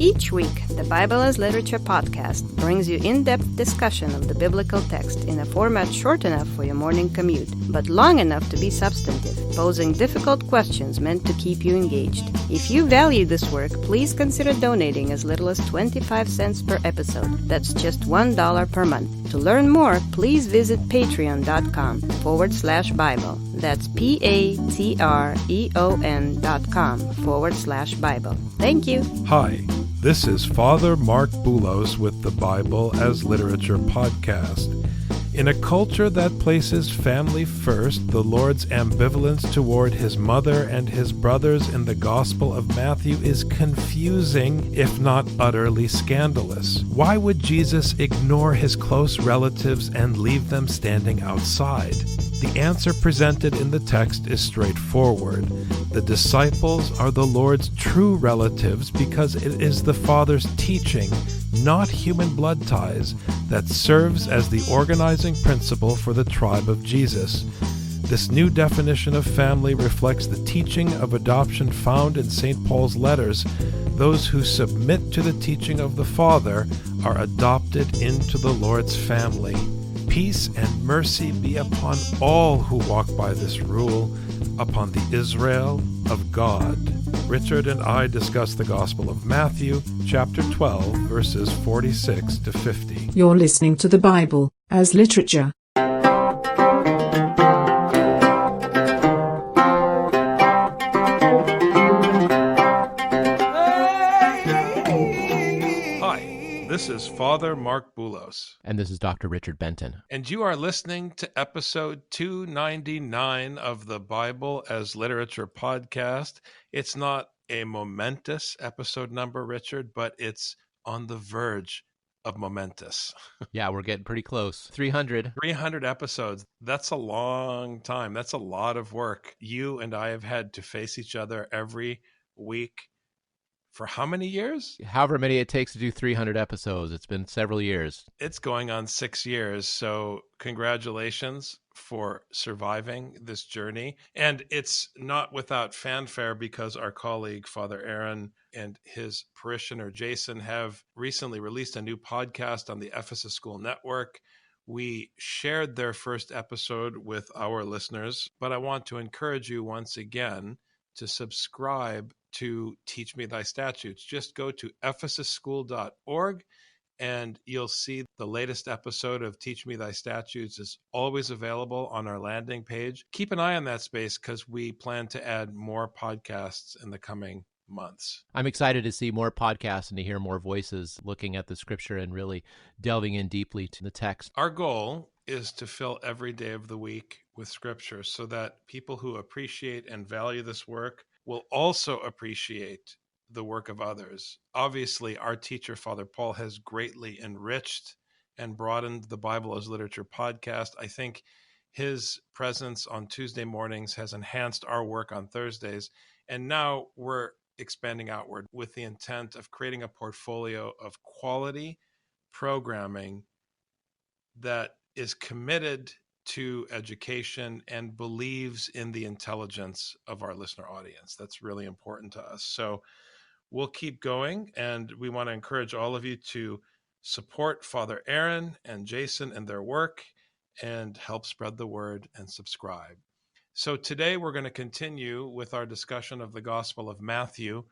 Each week, the Bible as Literature podcast brings you in-depth discussion of the biblical text in a format short enough for your morning commute, but long enough to be substantive, posing difficult questions meant to keep you engaged. If you value this work, please consider donating as little as 25 cents per episode. That's just $1 per month. To learn more, please visit patreon.com/Bible. That's patreon.com/Bible. Thank you. Hi, this is Father Marc Boulos with the Bible as Literature podcast. In a culture that places family first, the Lord's ambivalence toward his mother and his brothers in the Gospel of Matthew is confusing, if not utterly scandalous. Why would Jesus ignore his close relatives and leave them standing outside? The answer presented in the text is straightforward. The disciples are the Lord's true relatives because it is the Father's teaching, not human blood ties, that serves as the organizing principle for the tribe of Jesus. This new definition of family reflects the teaching of adoption found in St. Paul's letters. Those who submit to the teaching of the Father are adopted into the Lord's family. Peace and mercy be upon all who walk by this rule, upon the Israel of God. Richard and I discuss the Gospel of Matthew, chapter 12, verses 46 to 50. You're listening to the Bible as Literature. This is Father Marc Boulos. And this is Dr. Richard Benton. And you are listening to episode 299 of the Bible as Literature podcast. It's not a momentous episode number, Richard, but it's on the verge of momentous. Yeah, we're getting pretty close. 300. 300 episodes. That's a long time. That's a lot of work. You and I have had to face each other every week. For how many years? However many it takes to do 300 episodes. It's been several years. It's going on 6 years. So congratulations for surviving this journey. And it's not without fanfare because our colleague, Father Aaron, and his parishioner, Jason, have recently released a new podcast on the Ephesus School Network. We shared their first episode with our listeners, but I want to encourage you once again to subscribe to Teach Me Thy Statutes. Just go to ephesusschool.org and you'll see the latest episode of Teach Me Thy Statutes is always available on our landing page. Keep an eye on that space because we plan to add more podcasts in the coming months. I'm excited to see more podcasts and to hear more voices looking at the scripture and really delving in deeply to the text. Our goal is to fill every day of the week with scripture so that people who appreciate and value this work will also appreciate the work of others. Obviously, our teacher, Father Paul, has greatly enriched and broadened the Bible as Literature podcast. I think his presence on Tuesday mornings has enhanced our work on Thursdays. And now we're expanding outward with the intent of creating a portfolio of quality programming that is committed to education and believes in the intelligence of our listener audience. That's really important to us. So we'll keep going, and we want to encourage all of you to support Father Aaron and Jason in their work and help spread the word and subscribe. So today we're going to continue with our discussion of the Gospel of Matthew.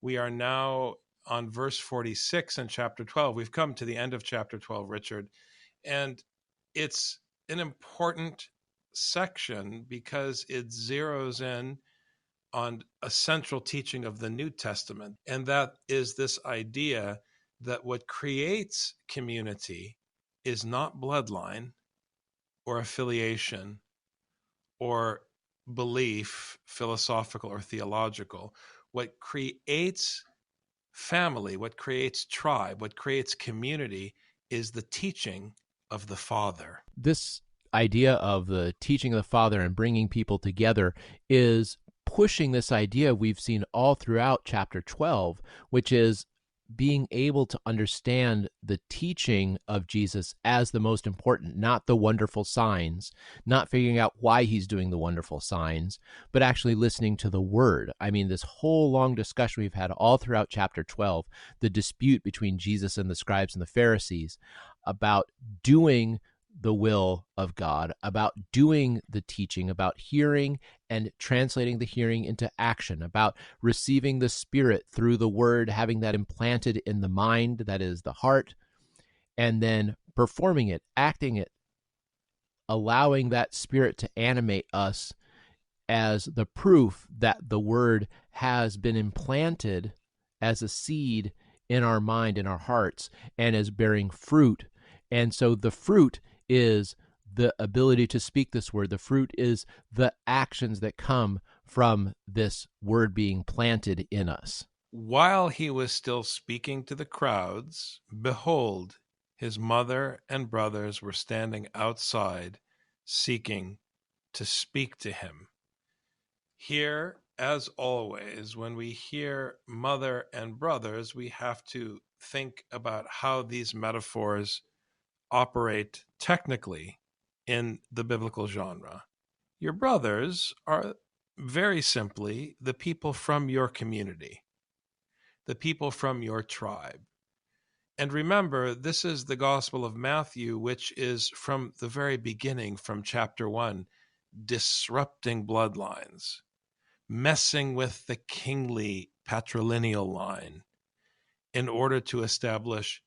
We are now on verse 46 in chapter 12. We've come to the end of chapter 12, Richard, and it's an important section because it zeroes in on a central teaching of the New Testament, and that is this idea that what creates community is not bloodline or affiliation or belief, philosophical or theological. What creates family, what creates tribe, what creates community is the teaching of the Father. This idea of the teaching of the Father and bringing people together is pushing this idea we've seen all throughout chapter 12, which is being able to understand the teaching of Jesus as the most important, not the wonderful signs, not figuring out why he's doing the wonderful signs, but actually listening to the word. I mean, this whole long discussion we've had all throughout chapter 12, the dispute between Jesus and the scribes and the Pharisees about doing the will of God, about doing the teaching, about hearing and translating the hearing into action, about receiving the Spirit through the word, having that implanted in the mind, that is the heart, and then performing it, acting it, allowing that Spirit to animate us as the proof that the word has been implanted as a seed in our mind, in our hearts, and is bearing fruit. And so the fruit is the ability to speak this word. The fruit is the actions that come from this word being planted in us. While he was still speaking to the crowds, behold, his mother and brothers were standing outside, seeking to speak to him. Here, as always, when we hear mother and brothers, we have to think about how these metaphors operate technically in the biblical genre. Your brothers are very simply the people from your community, the people from your tribe. And remember, this is the Gospel of Matthew, which is from the very beginning, from chapter 1, disrupting bloodlines, messing with the kingly patrilineal line in order to establish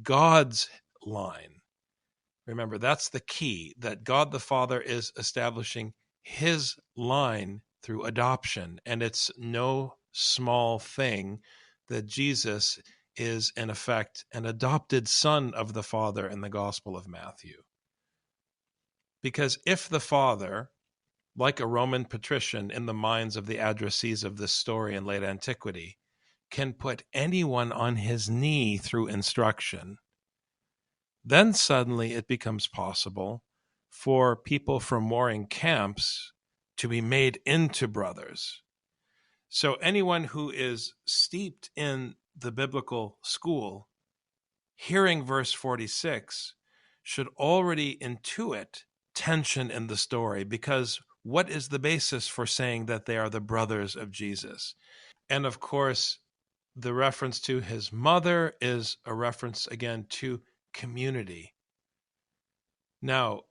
God's line. Remember, that's the key, that God the Father is establishing his line through adoption. And it's no small thing that Jesus is, in effect, an adopted son of the Father in the Gospel of Matthew. Because if the Father, like a Roman patrician in the minds of the addressees of this story in late antiquity, can put anyone on his knee through instruction, then suddenly it becomes possible for people from warring camps to be made into brothers. So anyone who is steeped in the biblical school, hearing verse 46, should already intuit tension in the story, because what is the basis for saying that they are the brothers of Jesus? And of course, the reference to his mother is a reference again to community. Now,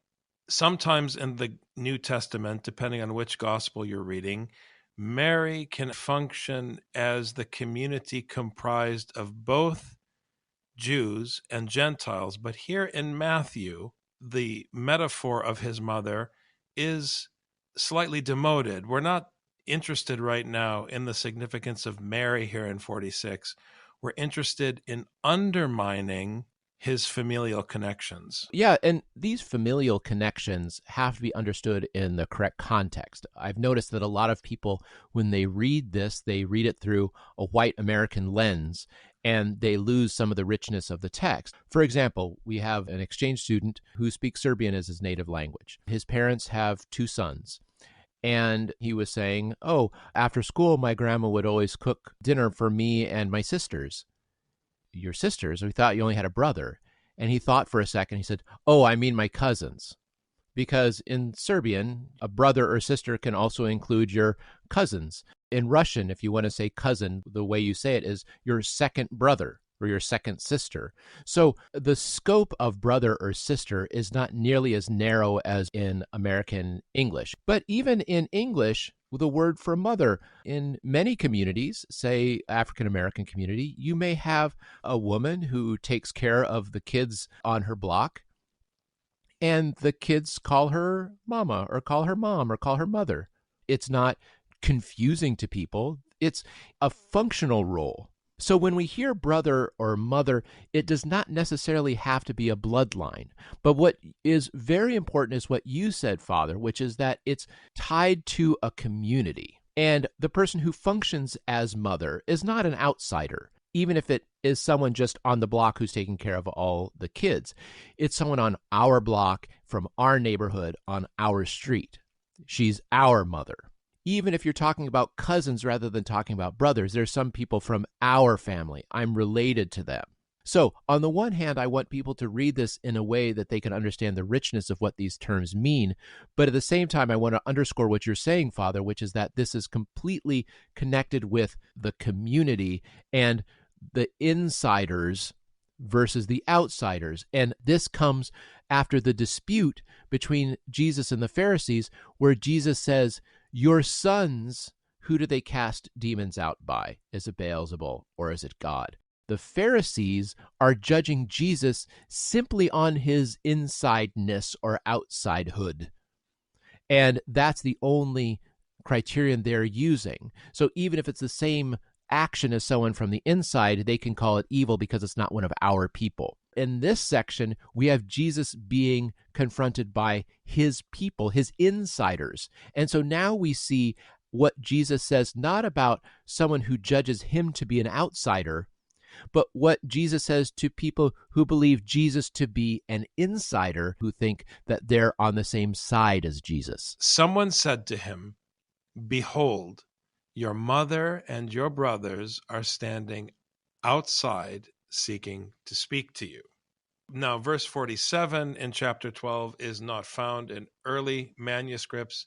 sometimes in the New Testament, depending on which gospel you're reading, Mary can function as the community comprised of both Jews and Gentiles. But here in Matthew, the metaphor of his mother is slightly demoted. We're not interested right now in the significance of Mary here in 46. We're interested in undermining his familial connections. Yeah, and these familial connections have to be understood in the correct context. I've noticed that a lot of people, when they read this, they read it through a white American lens, and they lose some of the richness of the text. For example, we have an exchange student who speaks Serbian as his native language. His parents have 2 sons. And he was saying, oh, after school, my grandma would always cook dinner for me and my sisters. Your sisters? We thought you only had a brother. And he thought for a second. He said, oh, I mean my cousins. Because in Serbian, a brother or sister can also include your cousins. In Russian, if you want to say cousin, the way you say it is your second brother or your second sister. So the scope of brother or sister is not nearly as narrow as in American English. But even in English, the word for mother, in many communities, say African American community, you may have a woman who takes care of the kids on her block, and the kids call her mama or call her mom or call her mother. It's not confusing to people. It's a functional role. So when we hear brother or mother, it does not necessarily have to be a bloodline. But what is very important is what you said, Father, which is that it's tied to a community. And the person who functions as mother is not an outsider, even if it is someone just on the block who's taking care of all the kids. It's someone on our block, from our neighborhood, on our street. She's our mother. Even if you're talking about cousins rather than talking about brothers, there's some people from our family. I'm related to them. So on the one hand, I want people to read this in a way that they can understand the richness of what these terms mean. But at the same time, I want to underscore what you're saying, Father, which is that this is completely connected with the community and the insiders versus the outsiders. And this comes after the dispute between Jesus and the Pharisees, where Jesus says, your sons, who do they cast demons out by? Is it Beelzebul or is it God? The Pharisees are judging Jesus simply on his insideness or outsidehood. And that's the only criterion they're using. So even if it's the same action as someone from the inside, they can call it evil because it's not one of our people. In this section, we have Jesus being confronted by his people, his insiders. And so now we see what Jesus says, not about someone who judges him to be an outsider, but what Jesus says to people who believe Jesus to be an insider, who think that they're on the same side as Jesus. Someone said to him, behold, your mother and your brothers are standing outside seeking to speak to you. Now, verse 47 in chapter 12 is not found in early manuscripts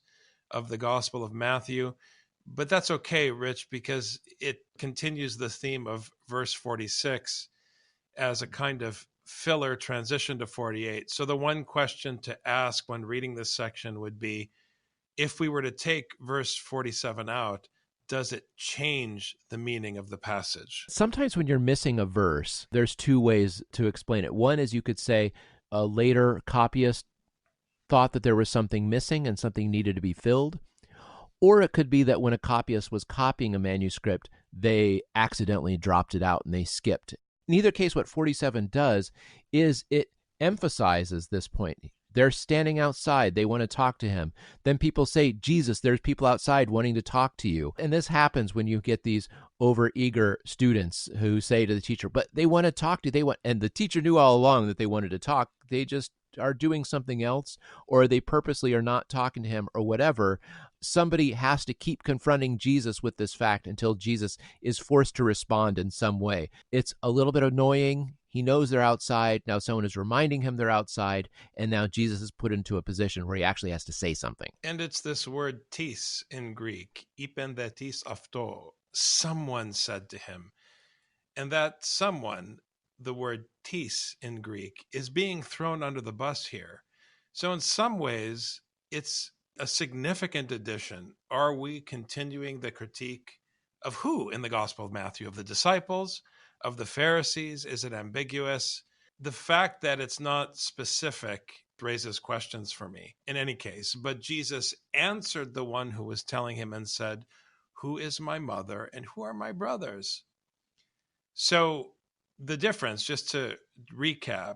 of the Gospel of Matthew, but that's okay, Rich, because it continues the theme of verse 46 as a kind of filler transition to 48. So the one question to ask when reading this section would be, if we were to take verse 47 out, does it change the meaning of the passage? Sometimes when you're missing a verse, there's two ways to explain it. One is you could say a later copyist thought that there was something missing and something needed to be filled. Or it could be that when a copyist was copying a manuscript, they accidentally dropped it out and they skipped. In either case, what 47 does is it emphasizes this point. They're standing outside. They want to talk to him. Then people say, Jesus, there's people outside wanting to talk to you. And this happens when you get these overeager students who say to the teacher, but they want to talk to you. And the teacher knew all along that they wanted to talk. They just are doing something else, or they purposely are not talking to him or whatever. Somebody has to keep confronting Jesus with this fact until Jesus is forced to respond in some way. It's a little bit annoying. He knows they're outside. Now someone is reminding him they're outside, and now Jesus is put into a position where he actually has to say something. And it's this word tis in Greek, ipendetis afto. Someone said to him. And that someone, the word tis in Greek, is being thrown under the bus here. So in some ways, it's a significant addition. Are we continuing the critique of who in the Gospel of Matthew? Of the disciples? Of the Pharisees? Is it ambiguous? The fact that it's not specific raises questions for me in any case. But Jesus answered the one who was telling him and said, who is my mother and who are my brothers? So the difference, just to recap,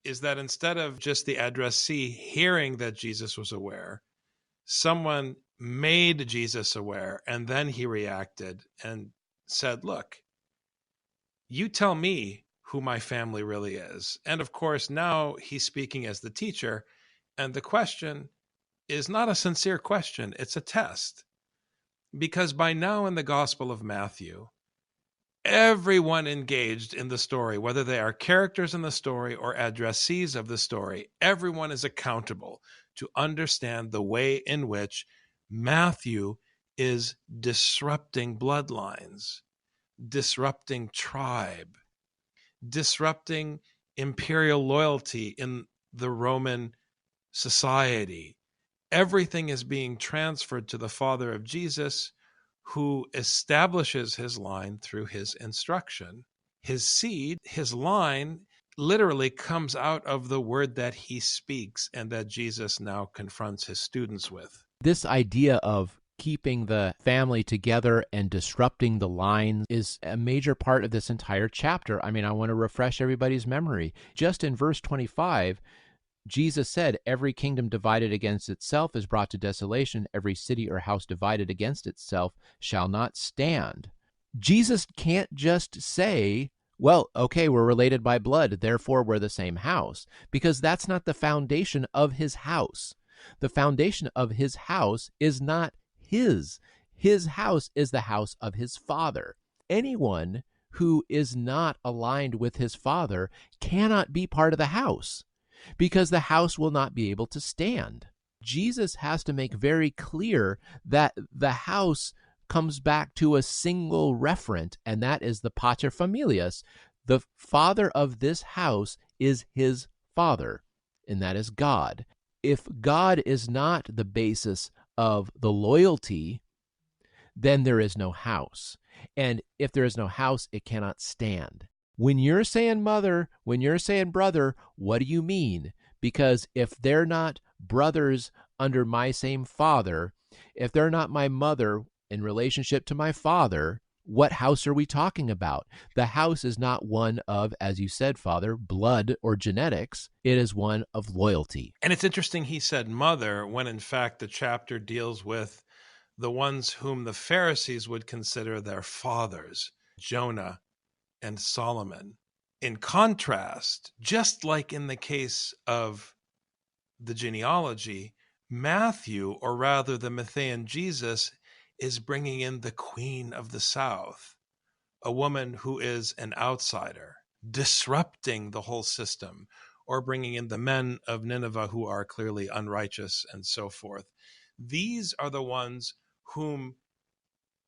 is that instead of just the addressee hearing that Jesus was aware, someone made Jesus aware, and then he reacted and said, look, you tell me who my family really is. And of course, now he's speaking as the teacher, and the question is not a sincere question, it's a test. Because by now in the Gospel of Matthew, everyone engaged in the story, whether they are characters in the story or addressees of the story, everyone is accountable to understand the way in which Matthew is disrupting bloodlines, disrupting tribe, disrupting imperial loyalty in the Roman society. Everything is being transferred to the father of Jesus, who establishes his line through his instruction. His seed, his line, literally comes out of the word that he speaks and that Jesus now confronts his students with. This idea of keeping the family together and disrupting the lines is a major part of this entire chapter. I mean, I want to refresh everybody's memory. Just in verse 25, Jesus said, every kingdom divided against itself is brought to desolation. Every city or house divided against itself shall not stand. Jesus can't just say, well, okay, we're related by blood, therefore we're the same house, because that's not the foundation of his house. The foundation of his house is not his. His house is the house of his Father. Anyone who is not aligned with his Father cannot be part of the house, because the house will not be able to stand. Jesus has to make very clear that the house comes back to a single referent, and that is the pater familias. The father of this house is his Father, and that is God. If God is not the basis of the loyalty, then there is no house. And if there is no house, it cannot stand. When you're saying mother, when you're saying brother, what do you mean? Because if they're not brothers under my same father, if they're not my mother in relationship to my father, what house are we talking about? The house is not one of, as you said, Father, blood or genetics. It is one of loyalty. And it's interesting he said mother when in fact the chapter deals with the ones whom the Pharisees would consider their fathers, Jonah and Solomon. In contrast, just like in the case of the genealogy, Matthew, or rather the Matthean Jesus, is bringing in the Queen of the South, a woman who is an outsider, disrupting the whole system, or bringing in the men of Nineveh who are clearly unrighteous and so forth. These are the ones whom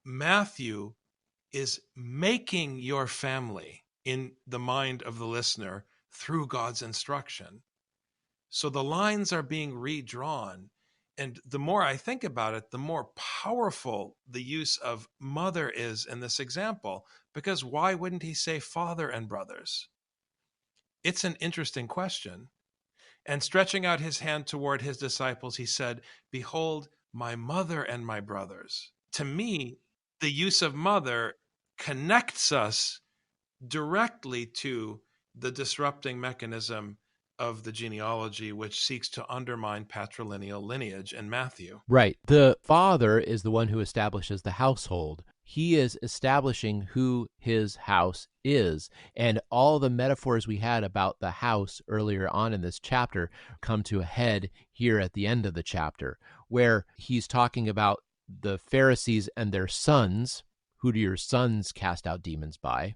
Matthew is making your family in the mind of the listener through God's instruction. So the lines are being redrawn. And the more I think about it, the more powerful the use of mother is in this example. Because why wouldn't he say father and brothers? It's an interesting question. And stretching out his hand toward his disciples, he said, "Behold, my mother and my brothers." To me, the use of mother connects us directly to the disrupting mechanism of the genealogy, which seeks to undermine patrilineal lineage in Matthew. Right. The father is the one who establishes the household. He is establishing who his house is. And all the metaphors we had about the house earlier on in this chapter come to a head here at the end of the chapter, where he's talking about the Pharisees and their sons. Who do your sons cast out demons by?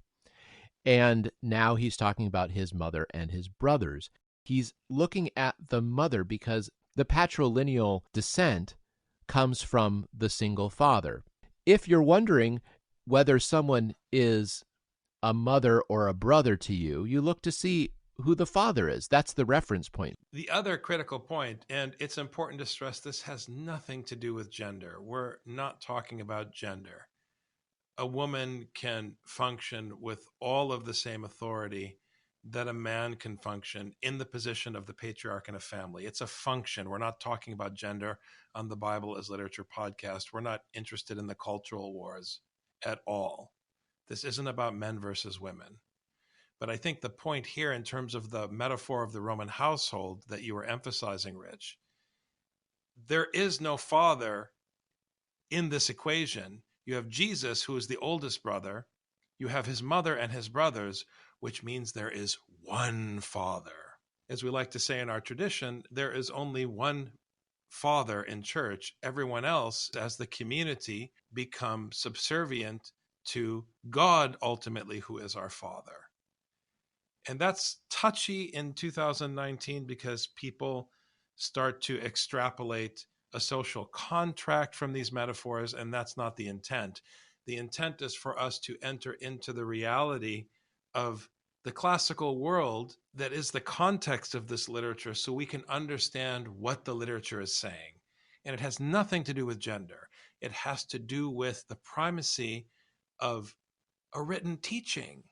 And now he's talking about his mother and his brothers. He's looking at the mother because the patrilineal descent comes from the single father. If you're wondering whether someone is a mother or a brother to you, you look to see who the father is. That's the reference point. The other critical point, and it's important to stress, this has nothing to do with gender. We're not talking about gender. A woman can function with all of the same authority that a man can function in the position of the patriarch in a family. It's a function. We're not talking about gender on the Bible as Literature podcast. We're not interested in the cultural wars at all. This isn't about men versus women. But I think the point here, in terms of the metaphor of the Roman household that you were emphasizing, Rich, there is no father in this equation. You have Jesus, who is the oldest brother. You have his mother and his brothers, which means there is one father. As we like to say in our tradition, there is only one father in church. Everyone else, as the community, become subservient to God, ultimately, who is our Father. And that's touchy in 2019 because people start to extrapolate a social contract from these metaphors, and that's not the intent. The intent is for us to enter into the reality of the classical world that is the context of this literature so we can understand what the literature is saying. And it has nothing to do with gender. It has to do with the primacy of a written teaching.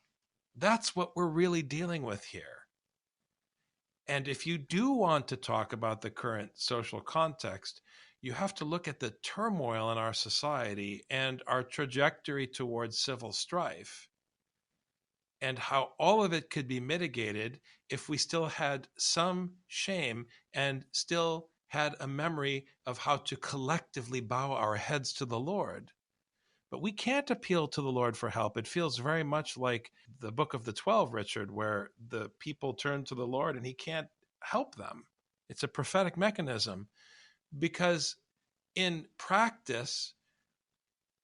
That's what we're really dealing with here. And if you do want to talk about the current social context, you have to look at the turmoil in our society and our trajectory towards civil strife, and how all of it could be mitigated if we still had some shame and still had a memory of how to collectively bow our heads to the Lord. But we can't appeal to the Lord for help. It feels very much like the Book of the 12, Richard, where the people turn to the Lord and he can't help them. It's a prophetic mechanism because In practice,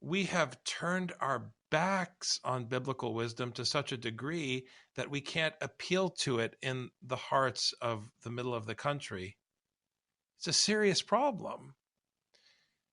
we have turned our backs on biblical wisdom to such a degree that we can't appeal to it in the hearts of the middle of the country. It's a serious problem.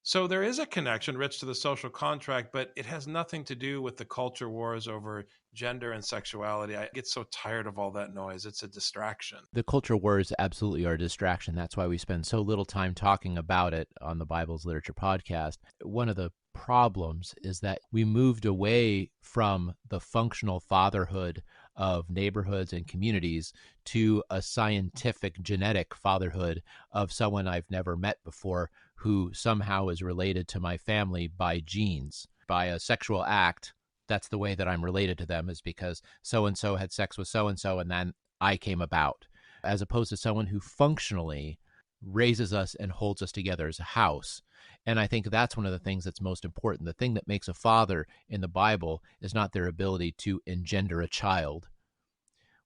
So there is a connection, Rich, to the social contract, but it has nothing to do with the culture wars over gender and sexuality. I get so tired of all that noise. It's a distraction. The culture wars absolutely are a distraction. That's why we spend so little time talking about it on the Bible's Literature podcast. One of the problems is that we moved away from the functional fatherhood of neighborhoods and communities to a scientific genetic fatherhood of someone I've never met before who somehow is related to my family by genes, by a sexual act. That's the way that I'm related to them, is because so-and-so had sex with so-and-so and then I came about, as opposed to someone who functionally raises us and holds us together as a house. And I think that's one of the things that's most important. The thing that makes a father in the Bible is not their ability to engender a child.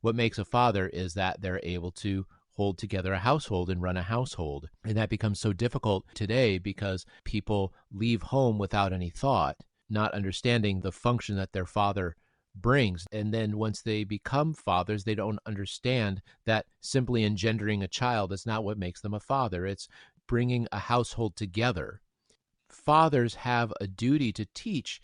What makes a father is that they're able to hold together a household and run a household. And that becomes so difficult today because people leave home without any thought, not understanding the function that their father brings. And then once they become fathers, they don't understand that simply engendering a child is not what makes them a father. It's bringing a household together. Fathers have a duty to teach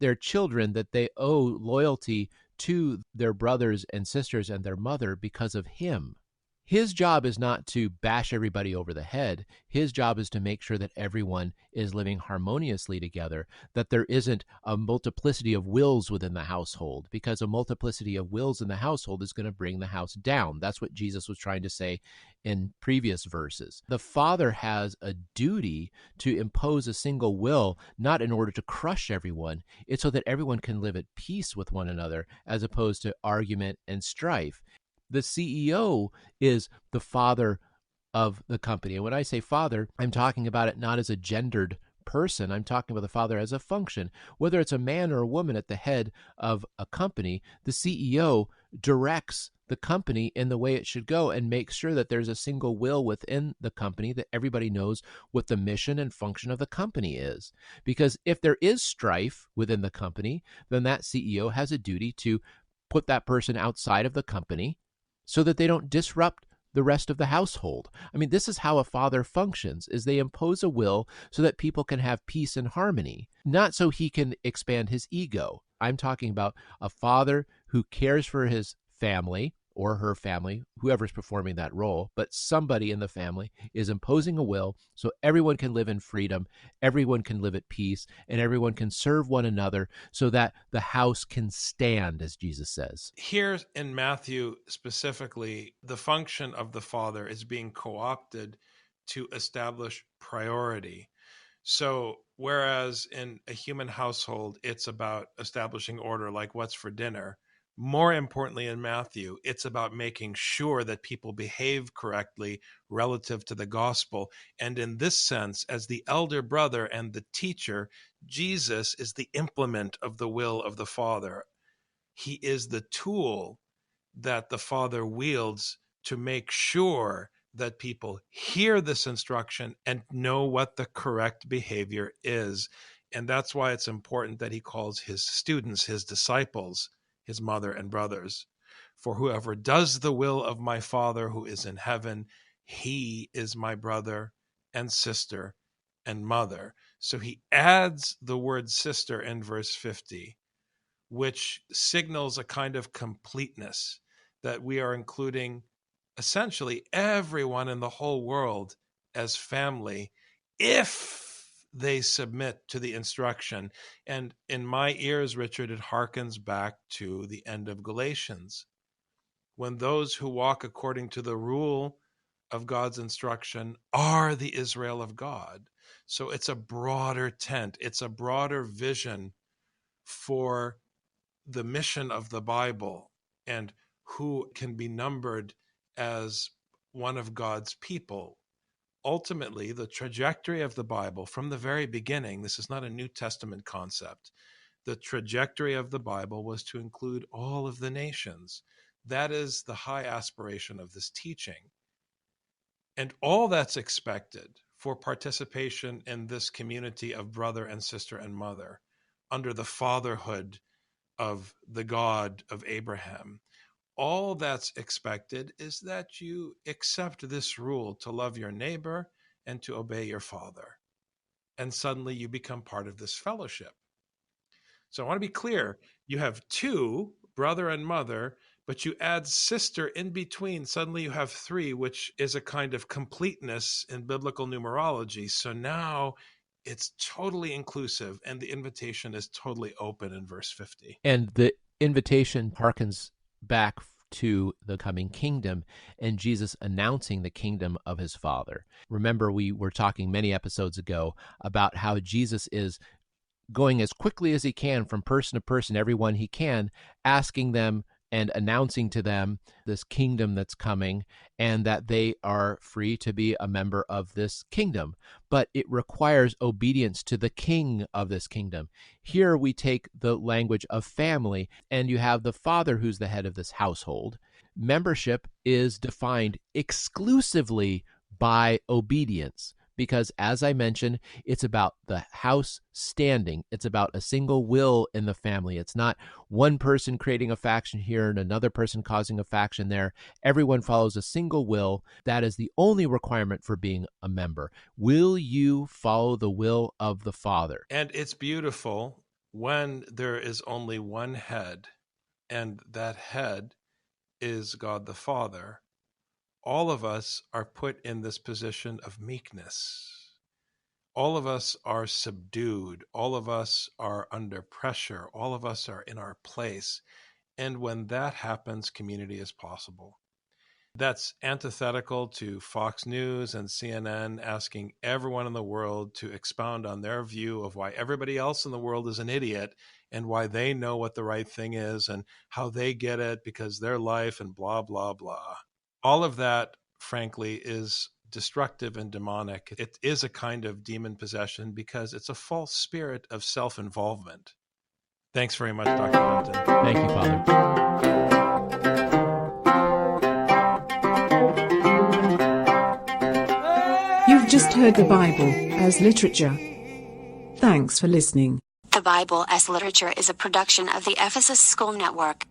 their children that they owe loyalty to their brothers and sisters and their mother because of him. His job is not to bash everybody over the head. His job is to make sure that everyone is living harmoniously together, that there isn't a multiplicity of wills within the household, because a multiplicity of wills in the household is going to bring the house down. That's what Jesus was trying to say in previous verses. The father has a duty to impose a single will, not in order to crush everyone. It's so that everyone can live at peace with one another, as opposed to argument and strife. The CEO is the father of the company. And when I say father, I'm talking about it not as a gendered person. I'm talking about the father as a function. Whether it's a man or a woman at the head of a company, the CEO directs the company in the way it should go and makes sure that there's a single will within the company, that everybody knows what the mission and function of the company is. Because if there is strife within the company, then that CEO has a duty to put that person outside of the company so that they don't disrupt the rest of the household. I mean, this is how a father functions, is they impose a will so that people can have peace and harmony, not so he can expand his ego. I'm talking about a father who cares for his family or her family, whoever's performing that role, but somebody in the family is imposing a will so everyone can live in freedom, everyone can live at peace, and everyone can serve one another so that the house can stand, as Jesus says. Here in Matthew specifically, the function of the father is being co-opted to establish priority. So whereas in a human household, it's about establishing order, like what's for dinner, more importantly in Matthew, it's about making sure that people behave correctly relative to the gospel. And in this sense, as the elder brother and the teacher, Jesus is the implement of the will of the Father. He is the tool that the Father wields to make sure that people hear this instruction and know what the correct behavior is. And that's why it's important that he calls his students, his disciples, his mother and brothers. For whoever does the will of my Father who is in heaven, he is my brother and sister and mother. So he adds the word sister in verse 50, which signals a kind of completeness, that we are including essentially everyone in the whole world as family if they submit to the instruction. And in my ears, Richard, it harkens back to the end of Galatians, when those who walk according to the rule of God's instruction are the Israel of God. So it's a broader tent, it's a broader vision for the mission of the Bible and who can be numbered as one of God's people. Ultimately, the trajectory of the Bible from the very beginning, this is not a New Testament concept. The trajectory of the Bible was to include all of the nations. That is the high aspiration of this teaching. And all that's expected for participation in this community of brother and sister and mother under the fatherhood of the God of Abraham. All that's expected is that you accept this rule to love your neighbor and to obey your father. And suddenly you become part of this fellowship. So I want to be clear. You have two, brother and mother, but you add sister in between. Suddenly you have three, which is a kind of completeness in biblical numerology. So now it's totally inclusive, and the invitation is totally open in verse 50. And the invitation harkens back to the coming kingdom and Jesus announcing the kingdom of his Father. Remember, we were talking many episodes ago about how Jesus is going as quickly as he can from person to person, everyone he can, asking them and announcing to them this kingdom that's coming, and that they are free to be a member of this kingdom. But it requires obedience to the king of this kingdom. Here we take the language of family, and you have the father who's the head of this household. Membership is defined exclusively by obedience, because, as I mentioned, it's about the house standing. It's about a single will in the family. It's not one person creating a faction here and another person causing a faction there. Everyone follows a single will. That is the only requirement for being a member. Will you follow the will of the Father? And it's beautiful when there is only one head, and that head is God the Father. All of us are put in this position of meekness. All of us are subdued. All of us are under pressure. All of us are in our place. And when that happens, community is possible. That's antithetical to Fox News and CNN asking everyone in the world to expound on their view of why everybody else in the world is an idiot and why they know what the right thing is and how they get it because their life and blah, blah, blah. All of that, frankly, is destructive and demonic. It is a kind of demon possession because it's a false spirit of self-involvement. Thanks very much, Dr. Benton. Thank you, Father. You've just heard the Bible as literature. Thanks for listening. The Bible as Literature is a production of the Ephesus School Network.